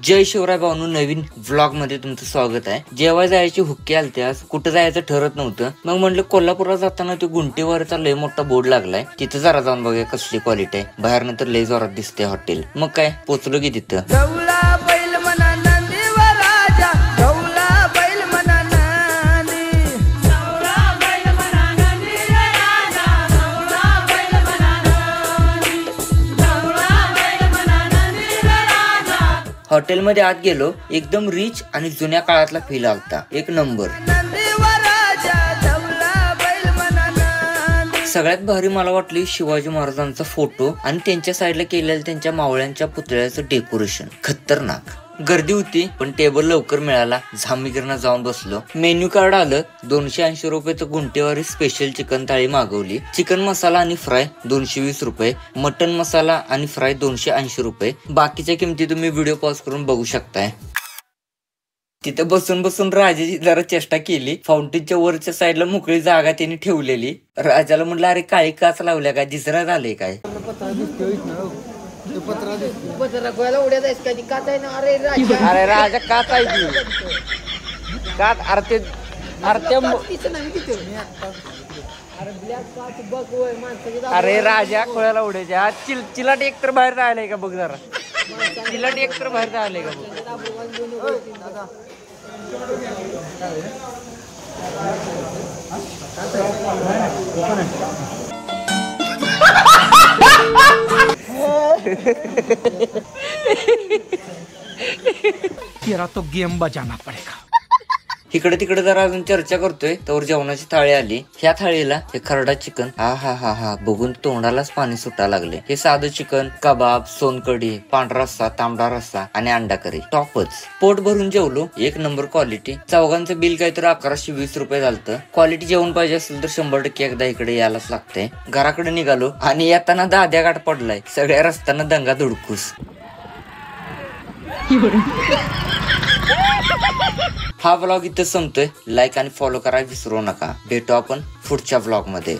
जय शिवराय भाऊंनो, नवीन vlog मध्ये तुमचं स्वागत आहे। जेव्हा जायची हुक्के आलते, आज कुठं जायचं ठरत नव्हतं। मग म्हटलं कोल्हापूरला जाताना तो गुंटेवारचा लय मोठा बोर्ड लागलाय, तिथं जरा जाऊन बघूया कसली क्वालिटी आहे। बाहेरनं तर लय जोरात दिसते हॉटेल। मग काय पोचलो की तिथं। हॉटेलमध्ये आत गेलो, एकदम रिच आणि जुन्या काळातला फील आलता। एक नंबर। सगळ्यात भारी मला वाटली शिवाजी महाराजांचा फोटो आणि त्यांच्या साईडला केलेलं त्यांच्या मावळ्यांच्या पुतळ्याचं डेकोरेशन खतरनाक। गर्दी होती पण टेबल लवकर मिळाला। झामीगिरणं जाऊन बसलो। मेन्यू कार्ड आलं। 280 रुपयाचं गुंटेवारी स्पेशल चिकन थाळी मागवली। चिकन मसाला आणि फ्राय 220 रुपये, मटन मसाला आणि फ्राय 280 रुपये। बाकीच्या किमती तुम्ही व्हिडिओ पॉज करून बघू शकताय। तिथं बसून बसून राजाची जरा चेष्टा केली। फाउंटेनच्या वरच्या साईडला मोकळी जागा त्यांनी ठेवलेली। राजाला म्हटलं, अरे काळी काच लावल्या काय, दिसरा झाले काय? अरे राजा काच आहे की काच? अरे राजा खोळ्याला उडायच्या चिलाट एक तर बाहेर राहिलाय का बघ जरा। चिलाट एक तर बाहेर राहिलाय का बघ। तेरा तो गेम बजाना पडेगा। इकडे तिकडे जरा अजून चर्चा करतोय तर जेवणाची थाळी आली। ह्या थाळीला हे खरडा चिकन, हा बघून तोंडालाच पाणी सुटा लागले। हे साधं चिकन, कबाब, सोनकढी, पांढरा रस्सा, तांबडा रस्सा आणि अंडा करी टॉपच। पोट भरून जेवलो। एक नंबर क्वालिटी। चौघांचं बिल काहीतरी 1120 रुपये झालतं। क्वालिटी जेवण पाहिजे असेल तर 100% एकदा इकडे यायलाच लागतंय। घराकडे निघालो आणि येताना दाद्या गाठ पडलाय। सगळ्या रस्त्याना दंगा धुडकूस। हा व्लॉग इथं संपतोय। लाईक आणि फॉलो करायला विसरू नका। भेटू आपण पुढच्या व्लॉग मध्ये।